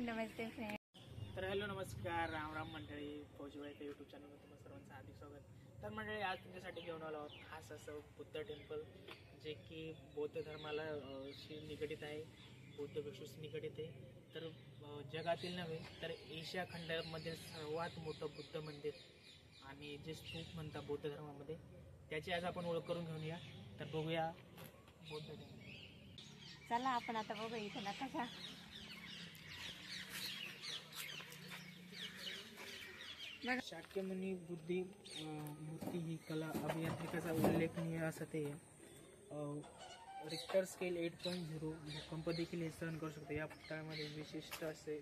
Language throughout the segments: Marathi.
नमस्ते फ्रेंड. तर हॅलो नमस्कार राम राम मंडळी. फौजीबाईच्या यूट्यूब चॅनलवर तुम्हाला सर्वांचं हार्दिक स्वागत. तर मंडळी आज तुमच्यासाठी घेऊन आलो आहोत खास असं बुद्ध टेम्पल, जे की बौद्ध धर्माला शी निगडित आहे, बौद्ध भिक्षूशी निगडित आहे. तर जगातील नव्हे तर एशिया खंडामध्ये सर्वात मोठं बुद्ध मंदिर आणि जे स्तूप म्हणतात बौद्ध धर्मामध्ये, त्याची आज आपण ओळख करून घेऊया. तर बघूया बौद्ध टेम्पल. चला आपण आता बघू इथं नकाशा. शाक्यमुनी बुद्धी मूर्ती ही कला अभियांत्रिकेचा उल्लेखनीय असं ते रिक्टर स्केल 8.0 भूकंप देखील हे सहन करू शकतो. या पुतळ्यामध्ये विशिष्ट असे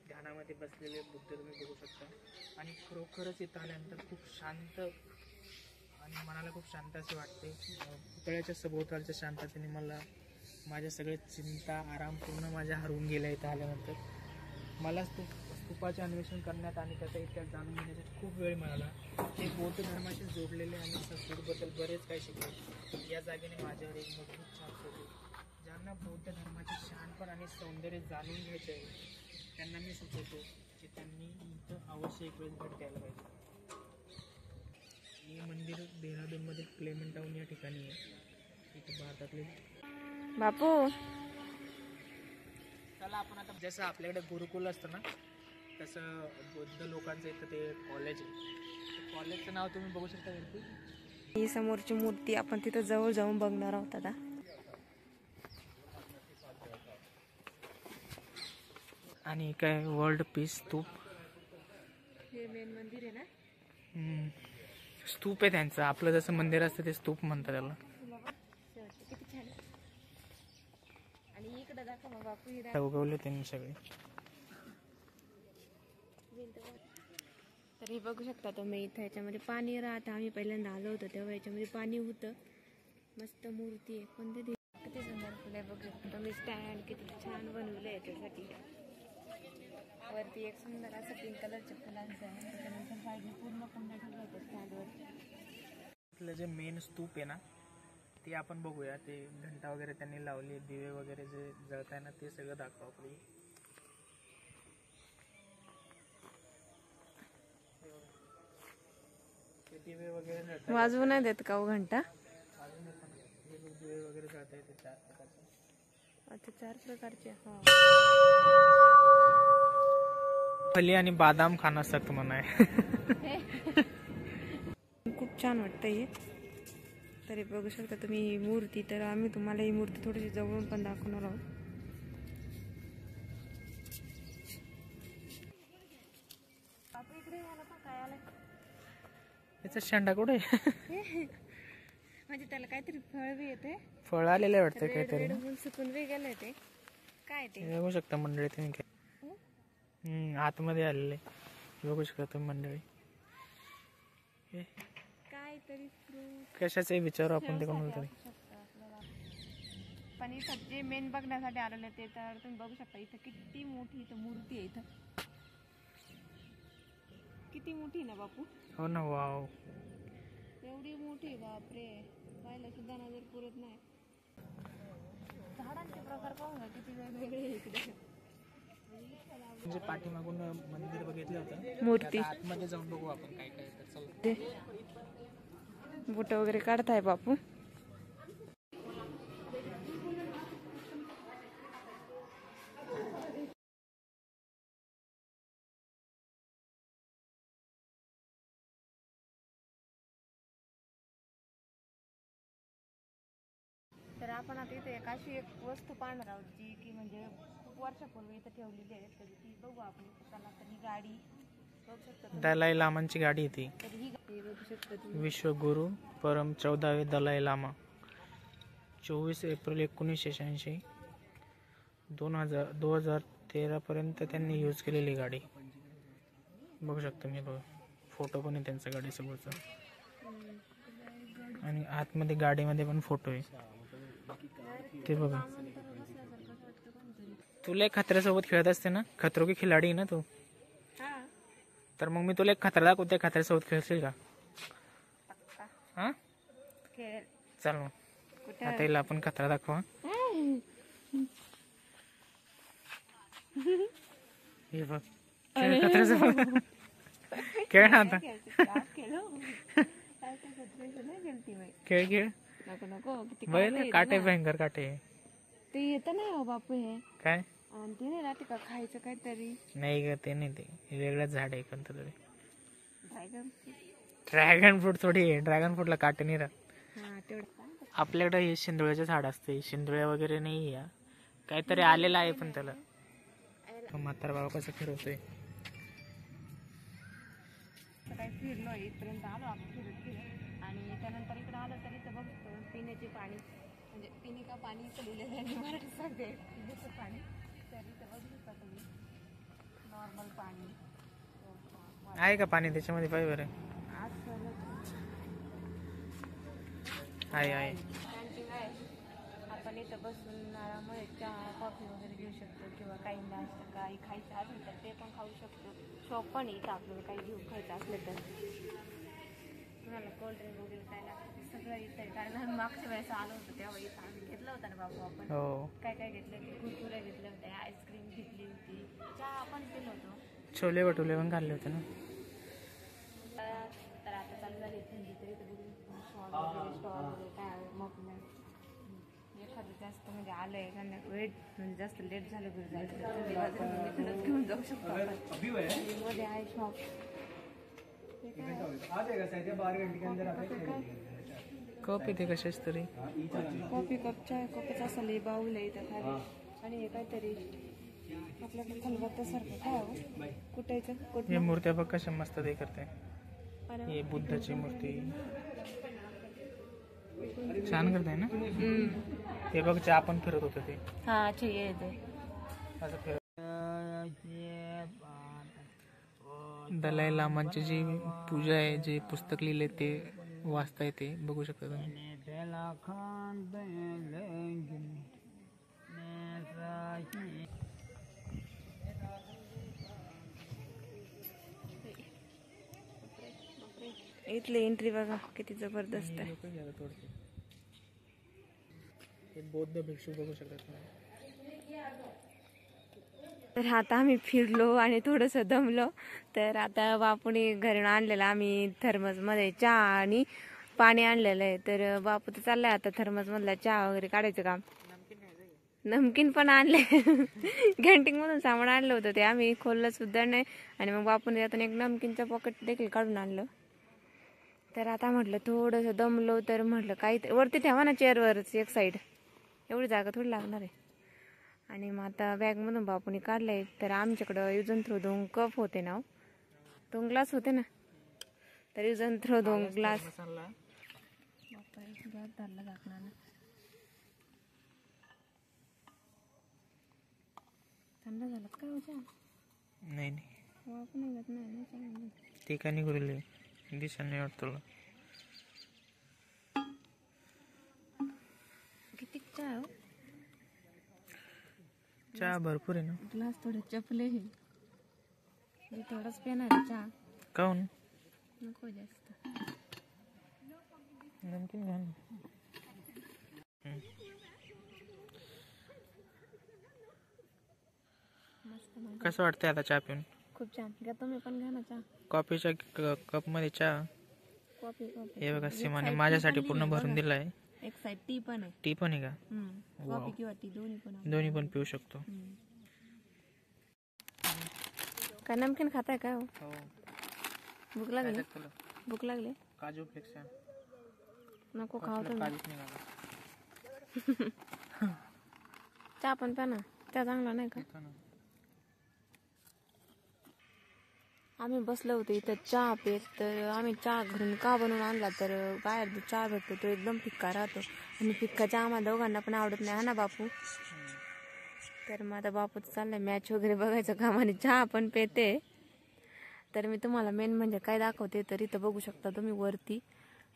ध्यानामध्ये बसलेले बुद्ध तुम्ही बघू शकता आणि खरोखरच इथं आल्यानंतर खूप शांत आणि मनाला खूप शांत असे वाटते. पुतळ्याच्या सभोवतालच्या शांततेने मला माझ्या सगळ्या चिंता आराम पूर्ण माझ्या हरवून गेल्या. इथं आल्यानंतर मला स्तूपाचे अन्वेषण करण्यात आणि त्याचा इतिहास जाणून घेण्यासाठी खूप वेळ मिळाला. हे बौद्ध धर्माशी जोडलेले आणि संस्कृतीबद्दल बरेच काही शिकले. या जागेने माझ्यावर एक मजबूत छाप सोडली. ज्यांना बौद्ध धर्माचे शहाणपण आणि सौंदर्य जाणून घ्यायचे आहे त्यांना मी सुचवतो की त्यांनी इथं अवश्य एक वेळ भेट द्यायला पाहिजे. हे मंदिर देहरादूनमधील क्लेमेंट टाऊन या ठिकाणी आहे. इथे भारतातले बापू. चला आपण आता जसं आपल्याकडे गुरुकुल असतं ना, तसं बौद्ध लोकांचं इथं ते कॉलेज आहे. कॉलेजचं नाव तुम्ही बघू शकता वरती. ही समोरची मूर्ती आपण तिथं जवळ जाऊन बघणार आहोत आता. आणि काय वर्ल्ड पीस स्तूप, हे मेन मंदिर आहे ना. स्तूप आहे त्यांचं. आपलं जसं मंदिर असतं ते स्तूप म्हणतात त्याला. किती छान. आणि इकडे दाखव मग बापू. उगवले त्यांनी सगळे. तर हे बघू शकता तुम्ही इथं याच्यामध्ये पाणी राहतं. आम्ही पहिल्यांदा आलो होतो तेव्हा याच्यामध्ये पाणी होतं. मस्त मूर्ती आहे पण ते किती सुंदर फुले बघू शकता तुम्ही. स्टँड किती छान बनवलं आहे त्याच्यासाठी. वरती एक सुंदर असं पिंक कलरच्या फुलांचं आहे. त्याच्यानंतर पाहिजे पूर्ण कुंड्या ठेवल्या होत्या स्टँडवर. आपलं जे मेन स्तूप आहे ना ते आपण बघूया. ते घंटा वगैरे त्यांनी लावली, दिवे वगैरे जे जळताय ना ते सगळं दाखवा आपली. दिवे वगैरे वाजवू नाही देत का हो घंटा? दिवे वगैरे जळत आहे ते 4 प्रकारचे. अच्छा 4 प्रकारचे. हा. फली आणि बादाम खाणं सक्त मना आहे. खूप छान वाटतं हे. तरी बघू शकता तुम्ही ही मूर्ती. तर आम्ही तुम्हाला ही मूर्ती थोडीशी जवळून पण दाखवणार आहोत. याचा शेंडा कुठे म्हणजे त्याला काहीतरी फळ बी येते. फळ आलेलं वाटतं काहीतरी. सुकून बी गेलंय ते. काय ते बघू शकता मंडळी तुम्ही. काय आतमध्ये आलेले बघू शकता तुम्ही मंडळी. काहीतरी फ्रूट कशाचाही विचारू आपण ते कोणाला तरी. पण इथं जे मेन बघण्यासाठी आलेलं ते तर तुम्ही बघू शकता. इथं किती मोठी इथं मूर्ती आहे. इथं किती मोठी ना बापू. हो ना. वाव, एवढी मोठी. बापरे, पाहायला सुद्धा नजर पुरत नाही. झाडांचे प्रकार पाहू ना किती वेगवेगळे इकडे. म्हणजे पाठीमागून मंदिर बघितलं होतं. मूर्ती आतमध्ये जाऊन बघू आपण काय काय. तर चला. बोट वगैरे काढताय बापू. तर आपण आता इथे एक अशी एक वस्तू पाहणार आहोत जी की म्हणजे खूप वर्षापूर्वी इथं ठेवलेली आहे. तर ती बघू आपण. चला. तर ही गाडी बघू शकता. दलाई लामांची गाडी आहे ती. तर ही गाडी बघू शकता. विश्वगुरु परम 14वे दलाई लामा 24 एप्रिल 1986 2013 पर्यंत त्यांनी यूज केलेली गाडी बघू शकता. मी बघा फोटो पण आहे त्यांचा गाडीसमोरचा. आणि आतमध्ये गाडीमध्ये पण फोटो आहे ते बघा. तुला एक खतऱ्यासोबत खेळत असते ना. खतरो की खिलाडी आहे ना तू. तर मग मी तुला एक खतरा दाखवते. खतऱ्यासोबत खेळशील का? हा चल मग आता हिला आपण खतरा दाखवा. हे बघ खेळ खतऱ्याचं खेळ ना आता खेळ खेळ नको नको किती बघ काटे भयंकर काटे ते येत नाही हो बापू हे काय आणि ते नाही राहते का खायचं काहीतरी नाही ग ते नाही ते वेगळंच झाड आहे कोणतं तरी ड्रॅगन ड्रॅगन फ्रूट थोडी आहे ड्रॅगन फ्रूटला काटे नाही राहत हा तेवढं आपल्याकडे हे शिंदोळ्याचे झाड असते शिंदोळ्या वगैरे नाही या काहीतरी आलेलं आहे पण त्याला म्हातारा बाबा कसं फिरवतोय काही फिरलो इथपर्यंत आलो आपण फिरत फिरत आणि त्यानंतर इकडे आलं तरी तर बघतो पिण्याचे पाणी म्हणजे पिनिका पाणी इथं लिहिलेलं आहे मराठी सांगते पिण्याचं पाणी तर इथं बघू शकता तुम्ही नॉर्मल पाणी आहे का पाणी त्याच्यामध्ये पाहिजे बरं आज आहे कॅन्टीन आहे आपण इथं बसून आरामात चहा कॉफी वगैरे घेऊ शकतो किंवा काही नाश्ता काही खायचं असेल तर ते पण खाऊ शकतो शॉप पण इथं आपल्याला काही घेऊ खायचं असलं तर तुम्हाला कोल्ड्रिंक वगैरे काय लागतं ते सगळं इथं आहे कारण आम्ही मागच्या वेळेस आलो होतो तेव्हा इथं आम्ही घेतलं होतं ना बाबू आपण हो काय काय घेतलं की कुरकुरे घेतले होते आईस्क्रीम घेतली होती चहा आपण पिलो होतो छोले भटुले पण खाल्ले होते ना तर आता चालू झाली थंडी तरी तर स्टॉल वगैरे काय मग एखादं जास्त म्हणजे आलंय त्यांना वेट म्हणजे जास्त लेट झालं घरी जायचं थंडी घेऊन जाऊ शकतो आपण मध्ये आहे शॉप कप इथे कशाच तरी कॉफी कप चाय कॉफीचा असं लई बाऊल आहे इथं खाली आणि हे काहीतरी आपल्याकडे खलबत्त्यासारखं काय कुठायचं हे कुठं मूर्त्या बघ कशा मस्त ते करते हे बुद्धाची मूर्ती छान करताय ना ते बघ जे आपण फिरत होतो ते हा येते असं फिरत दलाई लामांची जी पूजा आहे जे पुस्तक लिहिले ते वाचता येते बघू शकता तुम्ही इथली एंट्री बघा किती जबरदस्त आहे हे बौद्ध भिक्षू बघू शकता तुम्ही तर आता आम्ही फिरलो आणि थोडंसं दमलो तर आता बापूने घरून आणलेलं आम्ही थर्मसमध्ये चहा आणि पाणी आणलेलं आहे तर बापू तर चाललाय आता थर्मसमधला चहा वगैरे काढायचं काम नमकीन पण आणले कॅन्टीनमधून सामान आणलं होतं ते आम्ही खोललं सुद्धा नाही आणि मग बापूने त्यातून एक नमकीनचं पॉकेट देखील काढून आणलं तर आता म्हटलं थोडंसं दमलो तर म्हटलं काही वरती ठेवा ना चेअरवरच एक साईड एवढी जागा थोडी लागणार आहे आणि मग आता बॅगमधून बापूने काढले तर आमच्याकडं यूज अँड थ्रो 2 कप होते ना 2 ग्लास होते ना तर यूज अँड थ्रो 2 ग्लास धरला झाकणार थंड झालं काय होत्या नाही आपण निघत नाही ना ते काय निघुरले दिशा नाही वाटत तुला किती चहा हो चहा भरपूर आहे ना ग्लास थोडे चपले हे थोडाच पेणार आहे चहा काऊन नको जास्त नमकीन घाल कसं वाटतंय आता चहा पिऊन खूप छान घ्या तुम्ही पण घ्या ना चहा कॉफीच्या कप मध्ये चहा कॉफी हे बघा सीमाने माझ्यासाठी पूर्ण भरून दिलाय एक साईड टी पण आहे टी पण आहे का कॉफी किंवा टी दोन्ही पण पिऊ शकतो काय नमकीन खाताय काय हो भूक लागली तुला भूक लागली काजू फ्लेक्स नको खाऊ तुम्ही काजूच निघाला चहा पण प्या ना चहा चांगला नाही का आम्ही बसलो होतो इथं चहा पेत तर आम्ही चहा घरून का बनवून आणला तर बाहेर जो चहा भेटतो तो एकदम फिक्का राहतो आणि फिक्का चहा आम्हाला दोघांना पण आवडत नाही हा ना बापू तर मग आता बापू चाललंय मॅच वगैरे बघायचं काम आणि चहा पण पेते तर मी तुम्हाला मेन म्हणजे काय दाखवते तर इथं बघू शकता तुम्ही वरती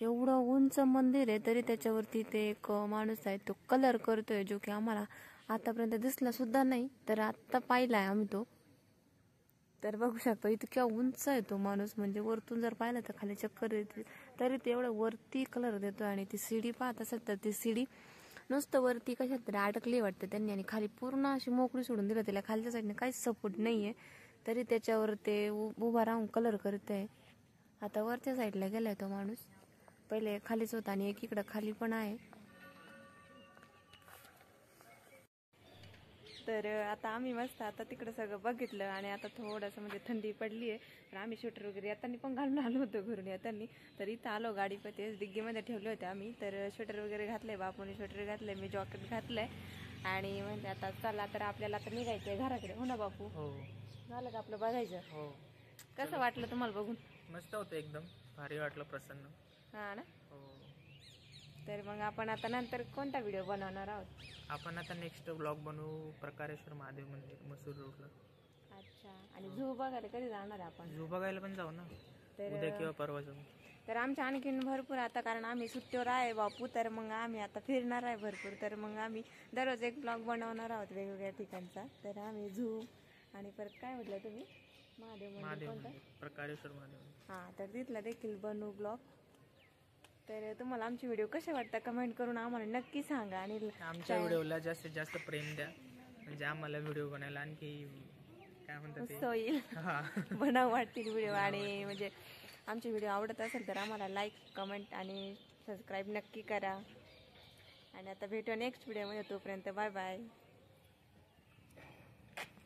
एवढं उंच मंदिर आहे तरी त्याच्यावरती ते एक माणूस आहे तो कलर करतोय जो की आम्हाला आतापर्यंत दिसला सुद्धा नाही तर आत्ता पाहिलाय आम्ही तो तर बघू शकतो इतक्या उंच आहे तो माणूस म्हणजे वरतून जर पाहिलं तर खाली चक्कर येते तरी ते एवढं वरती कलर देतो आणि ती सीडी पाहत असेल तर ती सीडी नुसतं वरती कशात तरी अडकली वाटतं त्यांनी आणि खाली पूर्ण अशी मोकळी सोडून दिलं. त्याला खालच्या साईडने काहीच सपोर्ट नाही आहे, तरी त्याच्यावर ते उभा राहून कलर करत आहे. आता वरच्या साईडला गेलाय तो माणूस, पहिले खालीच होता आणि एक इकडं खाली पण आहे. तर आता आम्ही मस्त आता तिकडं सगळं बघितलं आणि आता थोडंसं म्हणजे थंडी पडली आहे, तर आम्ही स्वेटर वगैरे येताना पण घालून आलो होतो घरून येताना. तर इथं आलो गाडी पण तेच डिग्गीमध्ये ठेवले होते आम्ही. तर स्वेटर वगैरे घातलंय, बापूने स्वेटर घातलंय, मी जॉकेट घातलंय आणि म्हणजे आता चला तर आपल्याला आता निघायचं आहे घराकडे. हो ना बापू? हो. झालं का आपलं बघायचं? हो. कसं वाटलं तुम्हाला बघून? मस्त होतं, एकदम भारी वाटलं, प्रसन्न. हां ना. हो. तर मग आपण आता नंतर कोणता व्हिडिओ बनवणार आहोत? आपण आता नेक्स्ट ब्लॉग बनवू प्रकारेश्वर महादेव मंदिर मसूर रोडला. अच्छा. आणि झू बघायला कधी जाणार आहे आपण? झू बघायला पण जाऊ ना, तर उद्या किंवा परवा जाऊ. तर आमच्या आणखीन भरपूर आता, कारण आम्ही सुट्टीवर आहे बापू, तर मग आम्ही आता फिरणार आहे भरपूर. तर मग आम्ही दररोज एक ब्लॉग बनवणार आहोत वेगवेगळ्या ठिकाणचा. तर आम्ही झू आणि परत काय म्हटलं तुम्ही, महादेव कोणतं? प्रकारेश्वर महादेव. हां, तर तिथला देखील बनवू ब्लॉग. तर तुम्हाला आमचे व्हिडिओ कसे वाटतात कमेंट करून आम्हाला नक्की सांगा. आणि आमच्या व्हिडिओला जास्तीत जास्त प्रेम द्या, म्हणजे आम्हाला व्हिडिओ बनायला आणखी काय म्हणतात ते होईल बनाव वाटतील व्हिडिओ. आणि म्हणजे आमचे व्हिडिओ आवडत असेल तर आम्हाला लाईक, कमेंट आणि सबस्क्राईब नक्की करा. आणि आता भेटू नेक्स्ट व्हिडिओमध्ये, तोपर्यंत बाय बाय.